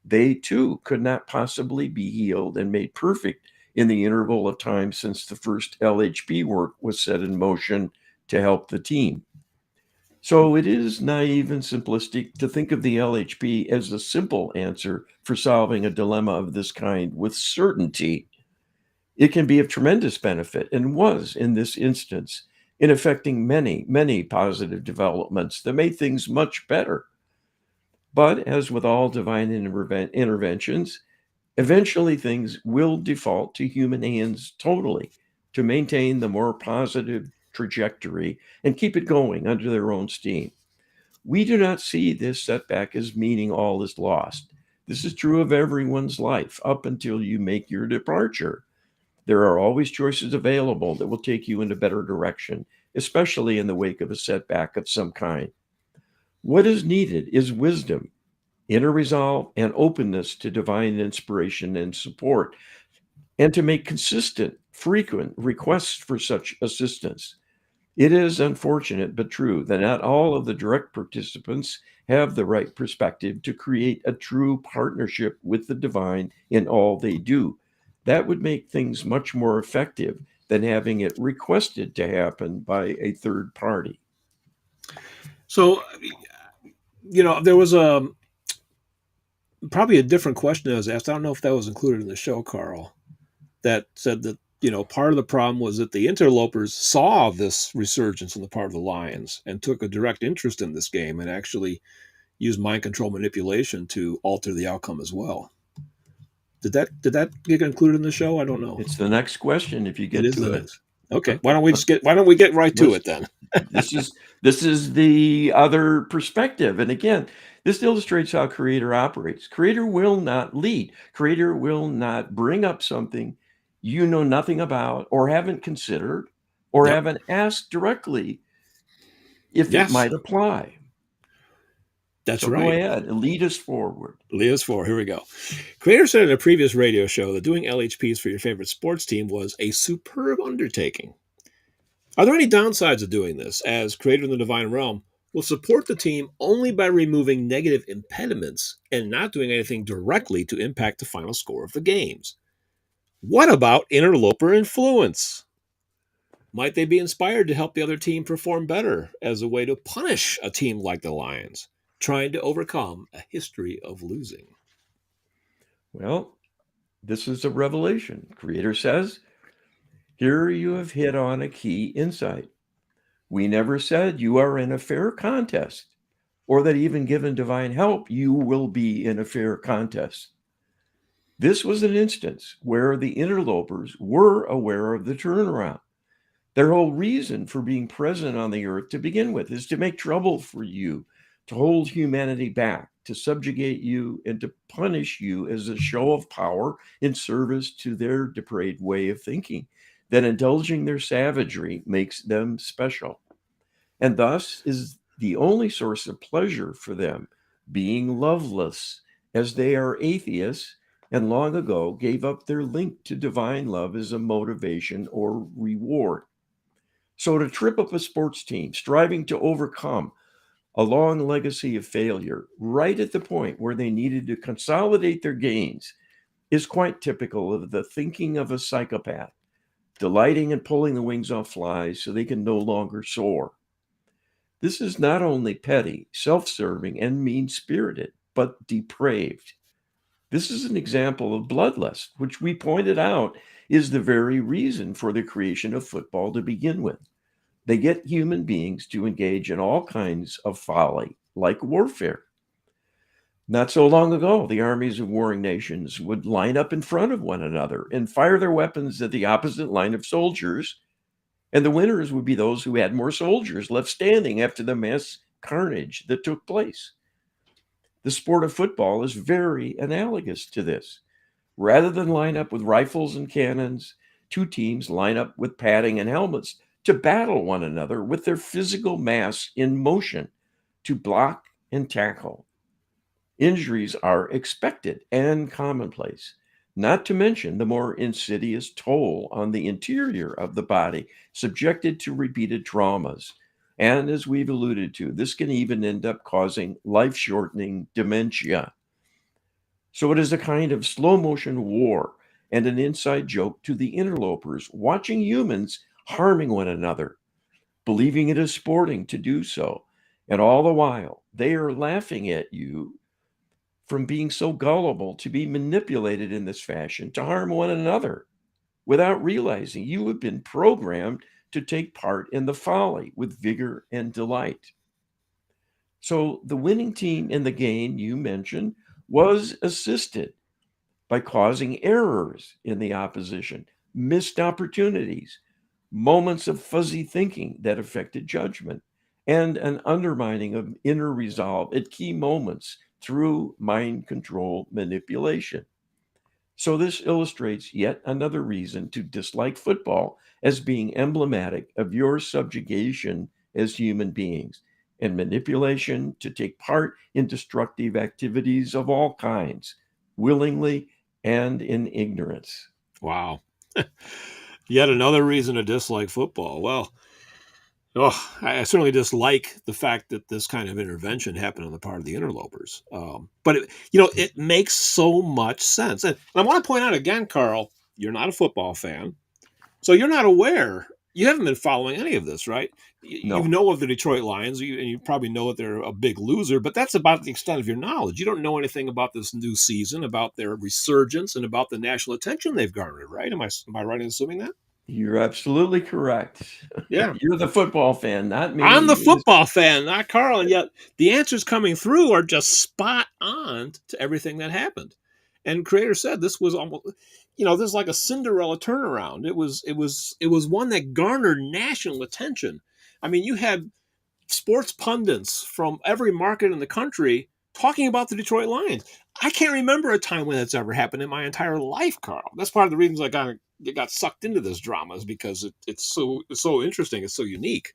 They too could not possibly be healed and made perfect in the interval of time since the first LHP work was set in motion to help the team. So it is naive and simplistic to think of the LHP as a simple answer for solving a dilemma of this kind with certainty. It can be of tremendous benefit and was in this instance in effecting many, many positive developments that made things much better. But as with all divine interventions, eventually things will default to human hands totally to maintain the more positive trajectory and keep it going under their own steam. We do not see this setback as meaning all is lost. This is true of everyone's life up until you make your departure. There are always choices available that will take you in a better direction, especially in the wake of a setback of some kind. What is needed is wisdom, inner resolve, and openness to divine inspiration and support, and to make consistent, frequent requests for such assistance. It is unfortunate but true that not all of the direct participants have the right perspective to create a true partnership with the divine in all they do. That would make things much more effective than having it requested to happen by a third party. So, there was probably a different question that was asked. I don't know if that was included in the show, Carl, that said that, part of the problem was that the interlopers saw this resurgence on the part of the Lions and took a direct interest in this game and actually used mind control manipulation to alter the outcome as well. Did that get included in the show? I don't know. It's the next question if you It get is to the it. next. Okay. Why don't we get right to it then? This is the other perspective. And again, this illustrates how creator operates. Creator will not lead. Creator will not bring up something you know nothing about or haven't considered or Yep. haven't asked directly if it Yes. might apply. That's So go right. ahead and lead us forward. Leo's 4. Here we go. Creator said in a previous radio show that doing LHPs for your favorite sports team was a superb undertaking. Are there any downsides of doing this, as Creator in the Divine Realm will support the team only by removing negative impediments and not doing anything directly to impact the final score of the games? What about interloper influence? Might they be inspired to help the other team perform better as a way to punish a team like the Lions, trying to overcome a history of losing? Well, this is a revelation. Creator says, here you have hit on a key insight. We never said you are in a fair contest, or that even given divine help, you will be in a fair contest. This was an instance where the interlopers were aware of the turnaround. Their whole reason for being present on the earth to begin with is to make trouble for you, to hold humanity back, to subjugate you, and to punish you as a show of power in service to their depraved way of thinking, that indulging their savagery makes them special, and thus is the only source of pleasure for them, being loveless, as they are atheists and long ago gave up their link to divine love as a motivation or reward. So, to trip up a sports team striving to overcome a long legacy of failure right at the point where they needed to consolidate their gains is quite typical of the thinking of a psychopath, delighting in pulling the wings off flies so they can no longer soar. This is not only petty, self serving, and mean spirited, but depraved. This is an example of bloodlust, which we pointed out is the very reason for the creation of football to begin with. They get human beings to engage in all kinds of folly, like warfare. Not so long ago, the armies of warring nations would line up in front of one another and fire their weapons at the opposite line of soldiers, and the winners would be those who had more soldiers left standing after the mass carnage that took place. The sport of football is very analogous to this. Rather than line up with rifles and cannons, two teams line up with padding and helmets to battle one another with their physical mass in motion, to block and tackle. Injuries are expected and commonplace, not to mention the more insidious toll on the interior of the body, subjected to repeated traumas. And as we've alluded to, this can even end up causing life shortening dementia. So it is a kind of slow motion war and an inside joke to the interlopers watching humans harming one another, believing it is sporting to do so. And all the while, they are laughing at you from being so gullible to be manipulated in this fashion to harm one another without realizing you have been programmed to take part in the folly with vigor and delight. So the winning team in the game you mentioned was assisted by causing errors in the opposition, missed opportunities, moments of fuzzy thinking that affected judgment, and an undermining of inner resolve at key moments through mind control manipulation. So, this illustrates yet another reason to dislike football as being emblematic of your subjugation as human beings and manipulation to take part in destructive activities of all kinds, willingly and in ignorance. Wow. Yet another reason to dislike football. Well, oh, I certainly dislike the fact that this kind of intervention happened on the part of the interlopers. But it makes so much sense. And I want to point out again, Carl, you're not a football fan, so you're not aware. You haven't been following any of this, right? You No, know of the Detroit Lions, and you probably know that they're a big loser, but that's about the extent of your knowledge. You don't know anything about this new season, about their resurgence, and about the national attention they've garnered, right? Am I right in assuming that? you're absolutely correct. Yeah. You're the football fan, not I'm the me. football fan, not Carl, and yet the answers coming through are just spot on to everything that happened. And Creator said this was almost, this is like a Cinderella turnaround. It was one that garnered national attention. I mean, you had sports pundits from every market in the country talking about the Detroit Lions. I can't remember a time when that's ever happened in my entire life, Carl. That's part of the reasons I got sucked into this drama is because it's so interesting. It's so unique.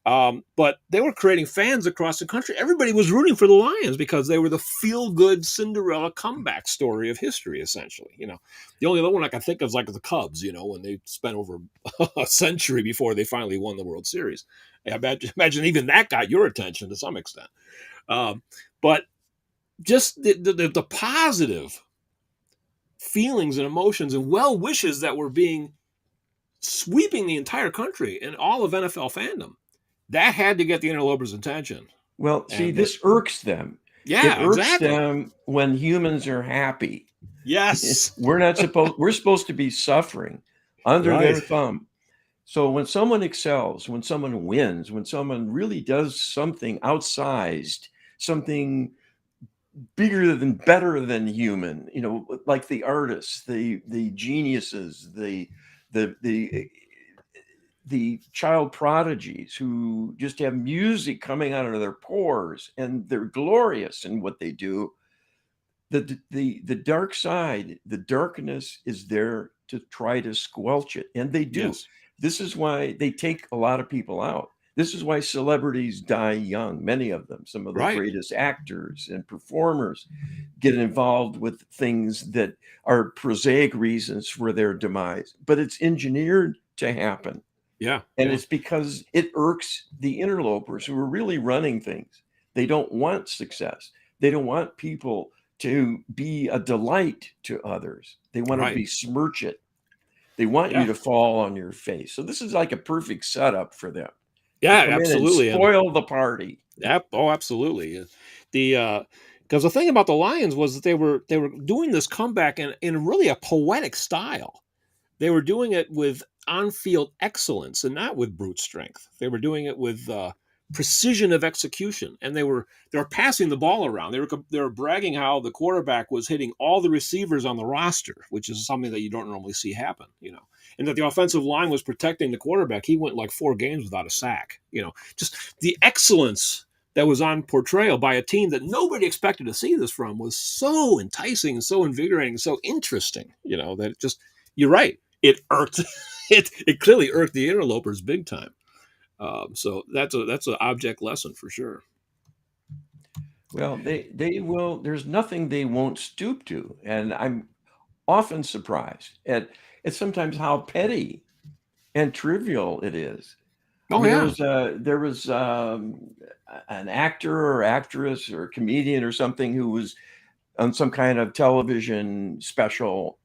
But they were creating fans across the country. Everybody was rooting for the Lions because they were the feel-good Cinderella comeback story of history, essentially. The only other one I can think of is like the Cubs. When they spent over a century before they finally won the World Series. I imagine even that got your attention to some extent. But just the positive feelings and emotions and well wishes that were being sweeping the entire country and all of NFL fandom. That had to get the interlopers' attention. Well, see, And they, this irks them. It yeah, irks exactly. them when humans are happy. Yes. We're supposed to be suffering under Right. their thumb. So when someone excels, when someone wins, when someone really does something outsized, something bigger than better than human, like the artists, the geniuses, the the child prodigies who just have music coming out of their pores and they're glorious in what they do. The dark side, the darkness is there to try to squelch it, and they do. Yes. This is why they take a lot of people out. This is why celebrities die young, many of them. Some of the Right. greatest actors and performers get involved with things that are prosaic reasons for their demise, but it's engineered to happen. Yeah. And Yeah. it's because it irks the interlopers who are really running things. They don't want success. They don't want people to be a delight to others. They want to Right. besmirch it. They want you Yeah. to fall on your face. So this is like a perfect setup for them to Yeah. come in and Absolutely. And spoil the party. oh, absolutely. The because the thing about the Lions was that they were doing this comeback in really a poetic style. They were doing it with on-field excellence and not with brute strength. They were doing it with precision of execution, and they were passing the ball around. They were bragging how the quarterback was hitting all the receivers on the roster, which is something that you don't normally see happen. And that the offensive line was protecting the quarterback. He went like 4 games without a sack. Just the excellence that was on portrayal by a team that nobody expected to see this from was so enticing and so invigorating, so interesting. That it just you're right. It irked. It clearly irked the interlopers big time. So that's an object lesson for sure. Well, they will. There's nothing they won't stoop to, and I'm often surprised at sometimes how petty and trivial it is. I Oh mean, yeah, there was an actor or actress or comedian or something who was on some kind of television special,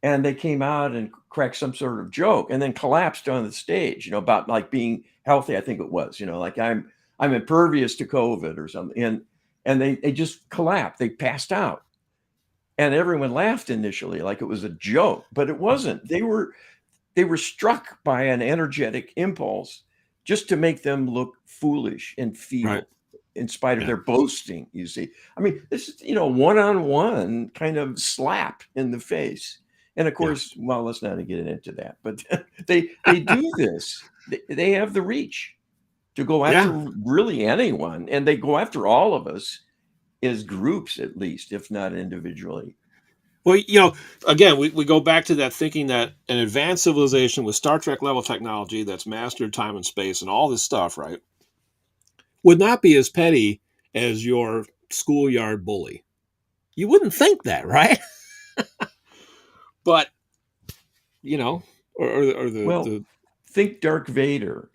and they came out and cracked some sort of joke, and then collapsed on the stage. About like being healthy. I think it was. Like I'm impervious to COVID or something, and they just collapsed. They passed out, and everyone laughed initially, like it was a joke, but it wasn't. They were struck by an energetic impulse just to make them look foolish and right. feeble in spite of Yeah, their boasting, you see. I mean, this is, one-on-one kind of slap in the face. And of yeah, course, well, let's not get into that, but they do this. They have the reach to go after yeah. really anyone, and they go after all of us as groups, at least, if not individually. Well, again, we go back to that thinking that an advanced civilization with Star Trek level technology that's mastered time and space and all this stuff, right, would not be as petty as your schoolyard bully. You wouldn't think that, right? But or Well, the think Darth Vader.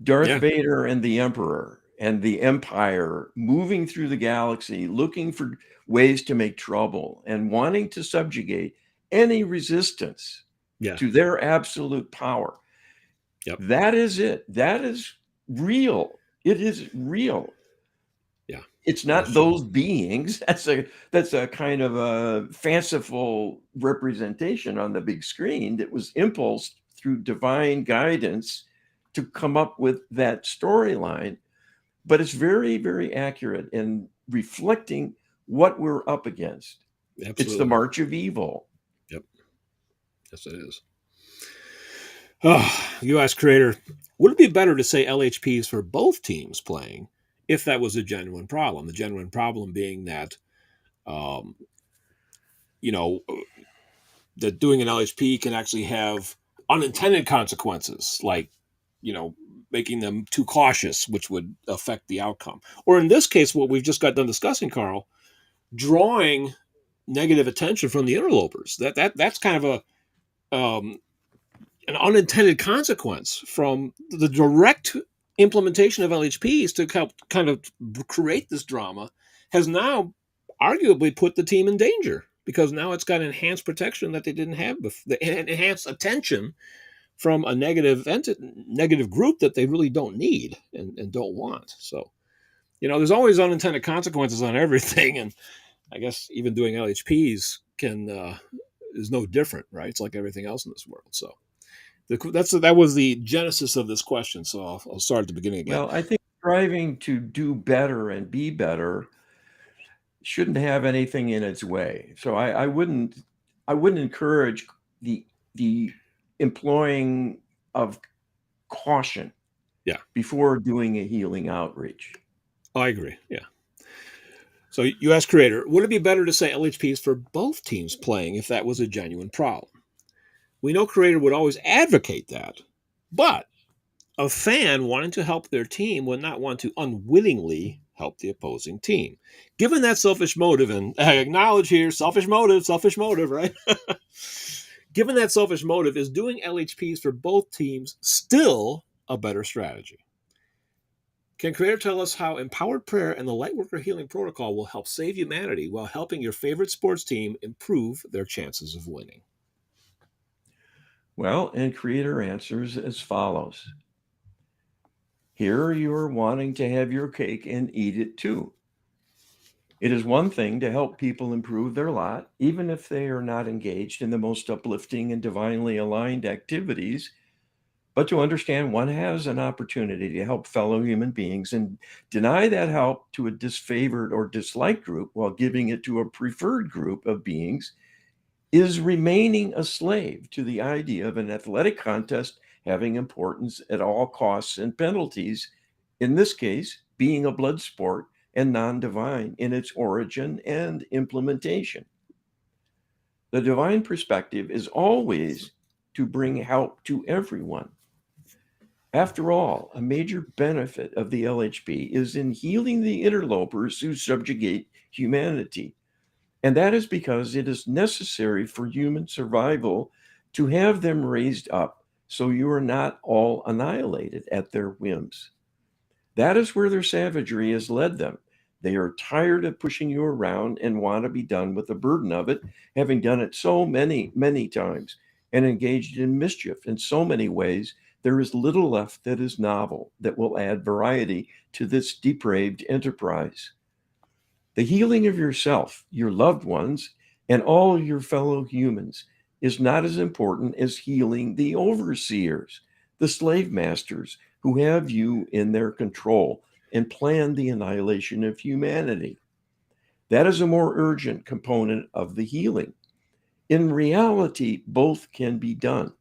Darth yeah, Vader and the Emperor and the Empire moving through the galaxy, looking for ways to make trouble and wanting to subjugate any resistance yeah, to their absolute power. yep, That is it. That is real. It is real. yeah. It's That's not true. those beings. That's a kind of a fanciful representation on the big screen that was impulsed through divine guidance to come up with that storyline. But it's very, very accurate in reflecting what we're up against. It's the Absolutely. march of evil. Yep. Yes, it is. Oh, you ask creator, would it be better to say LHPs for both teams playing if that was a genuine problem? The genuine problem being that, um, you know, that doing an LHP can actually have unintended consequences, like, you know, making them too cautious, which would affect the outcome. Or in this case, what we've just got done discussing, Carl, drawing negative attention from the interlopers. That's kind of an unintended consequence from the direct implementation of LHPs to help kind of create this drama has now arguably put the team in danger because now it's got enhanced protection that they didn't have before, the enhanced attention from a negative group that they really don't need and don't want. So, there's always unintended consequences on everything, and I guess even doing LHPs is no different, right? It's like everything else in this world. So that was the genesis of this question. So I'll start at the beginning again. Well, I think striving to do better and be better shouldn't have anything in its way. So I wouldn't encourage the employing of caution Yeah. before doing a healing outreach. I agree. Yeah. So you asked Creator, would it be better to say LHPs for both teams playing if that was a genuine problem? We know Creator would always advocate that, but a fan wanting to help their team would not want to unwittingly help the opposing team. Given that selfish motive, and I acknowledge here, selfish motive, right? Given that selfish motive, is doing LHPs for both teams still a better strategy? Can Creator tell us how empowered prayer and the Lightworker Healing Protocol will help save humanity while helping your favorite sports team improve their chances of winning? Well, and Creator answers as follows. Here you are wanting to have your cake and eat it too. It is one thing to help people improve their lot, even if they are not engaged in the most uplifting and divinely aligned activities, but to understand one has an opportunity to help fellow human beings and deny that help to a disfavored or disliked group while giving it to a preferred group of beings is remaining a slave to the idea of an athletic contest having importance at all costs and penalties, in this case, being a blood sport and non-divine in its origin and implementation. The divine perspective is always to bring help to everyone. After all, a major benefit of the LHP is in healing the interlopers who subjugate humanity. And that is because it is necessary for human survival to have them raised up so you are not all annihilated at their whims. That is where their savagery has led them. They are tired of pushing you around and want to be done with the burden of it, having done it so many, many times and engaged in mischief in so many ways. There is little left that is novel, that will add variety to this depraved enterprise. The healing of yourself, your loved ones, and all your fellow humans is not as important as healing the overseers, the slave masters who have you in their control and plan the annihilation of humanity. That is a more urgent component of the healing. In reality, both can be done.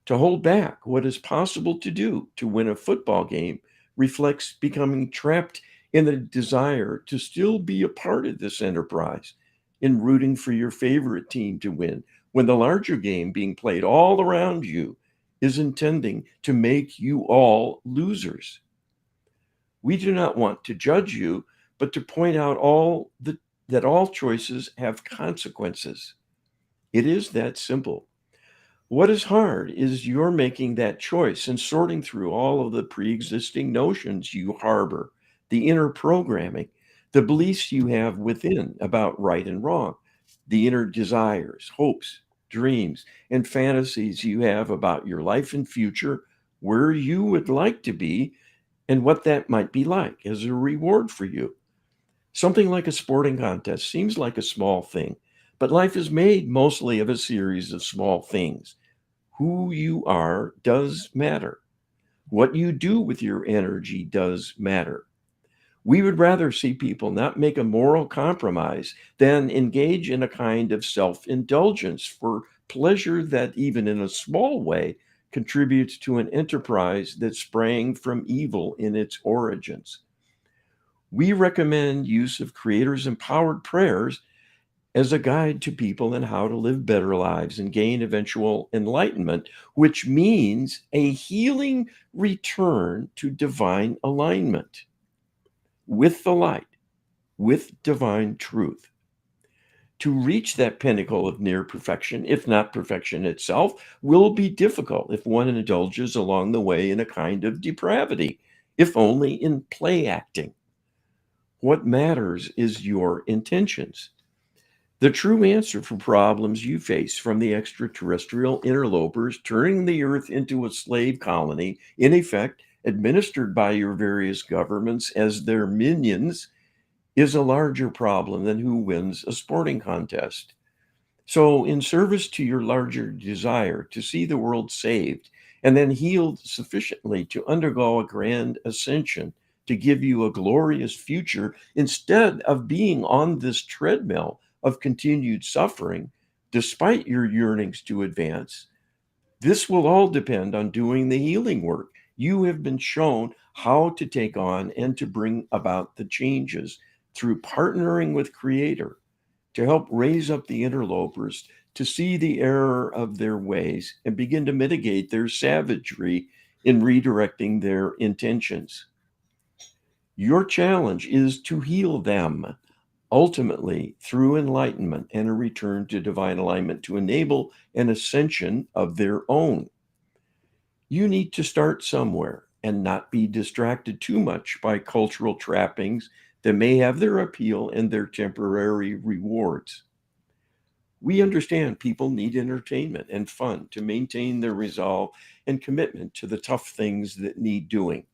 To hold back what is possible to do to win a football game reflects becoming trapped in the desire to still be a part of this enterprise, in rooting for your favorite team to win, when the larger game being played all around you is intending to make you all losers. We do not want to judge you, but to point out that all choices have consequences. It is that simple. What is hard is you're making that choice and sorting through all of the pre-existing notions you harbor, the inner programming, the beliefs you have within about right and wrong, the inner desires, hopes, dreams, and fantasies you have about your life and future, where you would like to be, and what that might be like as a reward for you. Something like a sporting contest seems like a small thing, but life is made mostly of a series of small things. Who you are does matter. What you do with your energy does matter. We would rather see people not make a moral compromise than engage in a kind of self-indulgence for pleasure that, even in a small way, contributes to an enterprise that sprang from evil in its origins. We recommend use of Creator's empowered prayers as a guide to people in how to live better lives and gain eventual enlightenment, which means a healing return to divine alignment with the light, with divine truth. To reach that pinnacle of near perfection, if not perfection itself, will be difficult if one indulges along the way in a kind of depravity, if only in play acting. What matters is your intentions. The true answer for problems you face from the extraterrestrial interlopers turning the Earth into a slave colony, in effect, administered by your various governments as their minions, is a larger problem than who wins a sporting contest. So, in service to your larger desire to see the world saved and then healed sufficiently to undergo a grand ascension to give you a glorious future, instead of being on this treadmill of continued suffering, despite your yearnings to advance, this will all depend on doing the healing work. You have been shown how to take on and to bring about the changes through partnering with Creator to help raise up the interlopers to see the error of their ways and begin to mitigate their savagery in redirecting their intentions. Your challenge is to heal them, ultimately through enlightenment and a return to divine alignment to enable an ascension of their own. You need to start somewhere and not be distracted too much by cultural trappings that may have their appeal and their temporary rewards. We understand people need entertainment and fun to maintain their resolve and commitment to the tough things that need doing.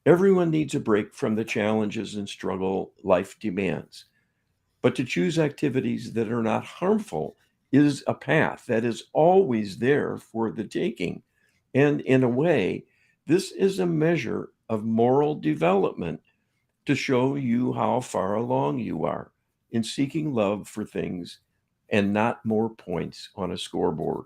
Everyone needs a break from the challenges and struggle life demands. But to choose activities that are not harmful is a path that is always there for the taking. And in a way, this is a measure of moral development to show you how far along you are in seeking love for things and not more points on a scoreboard.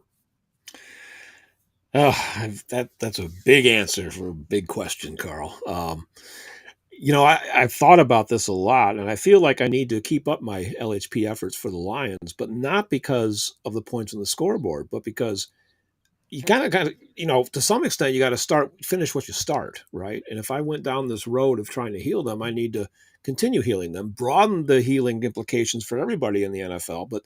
Oh, that's a big answer for a big question, Carl. I've thought about this a lot, and I feel like I need to keep up my LHP efforts for the Lions, but not because of the points on the scoreboard, but because you kind of got to, to some extent, you got to finish what you start, right? And if I went down this road of trying to heal them, I need to continue healing them, broaden the healing implications for everybody in the NFL. But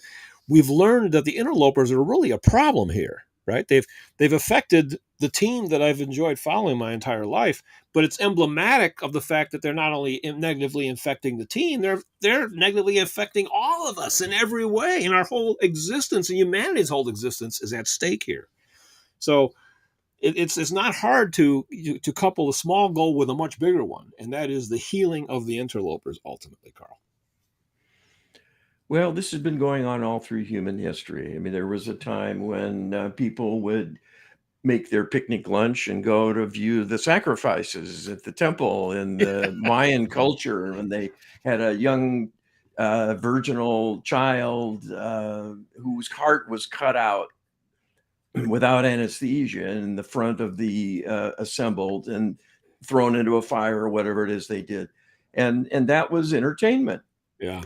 we've learned that the interlopers are really a problem here, right? They've affected the team that I've enjoyed following my entire life, but it's emblematic of the fact that they're not only negatively infecting the team, they're negatively affecting all of us in every way, and our whole existence and humanity's whole existence is at stake here. So it's not hard to couple a small goal with a much bigger one, and that is the healing of the interlopers ultimately, Carl. Well, this has been going on all through human history. I mean, there was a time when people would make their picnic lunch and go to view the sacrifices at the temple in the Mayan culture when they had a young virginal child whose heart was cut out without anesthesia in the front of the assembled and thrown into a fire or whatever it is they did. And that was entertainment. Yeah.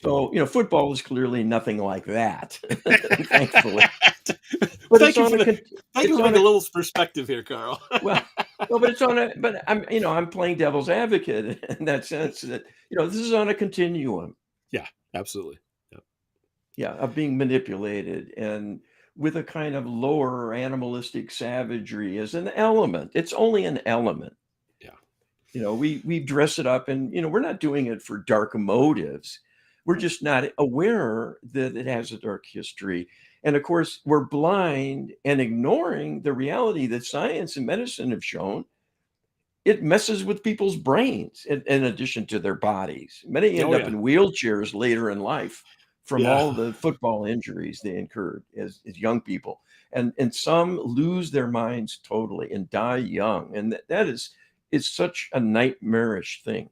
So, football is clearly nothing like that, thankfully. But thank it's you on for a the con thank you it's for on bringing a a little perspective here, Carl. well, well, but it's on a but I'm playing devil's advocate in that sense that, this is on a continuum, Yeah, absolutely. Yeah. yeah, of being manipulated and with a kind of lower animalistic savagery as an element. It's only an element. Yeah. We dress it up and, we're not doing it for dark motives. We're just not aware that it has a dark history. And of course, we're blind and ignoring the reality that science and medicine have shown. It messes with people's brains in addition to their bodies. Many end Oh up yeah. in wheelchairs later in life from Yeah. all the football injuries they incurred as young people. And some lose their minds totally and die young. And that is such a nightmarish thing.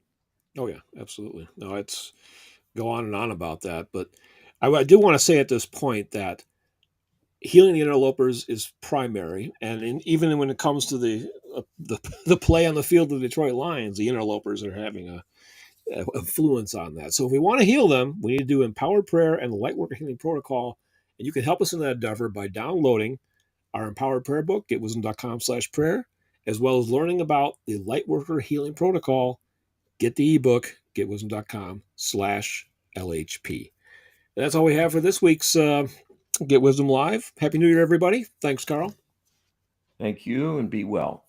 Oh yeah, absolutely. No, it's go on and on about that, but I do want to say at this point that healing the interlopers is primary, and even when it comes to the play on the field of the Detroit Lions, the interlopers are having a influence on that. So if we want to heal them, we need to do empowered prayer and the Lightworker Healing Protocol, and you can help us in that endeavor by downloading our empowered prayer book, getwisdom.com/prayer, as well as learning about the Lightworker Healing Protocol. Get the ebook, getwisdom.com/LHP. And that's all we have for this week's Get Wisdom Live. Happy New Year, everybody. Thanks, Carl. Thank you and be well.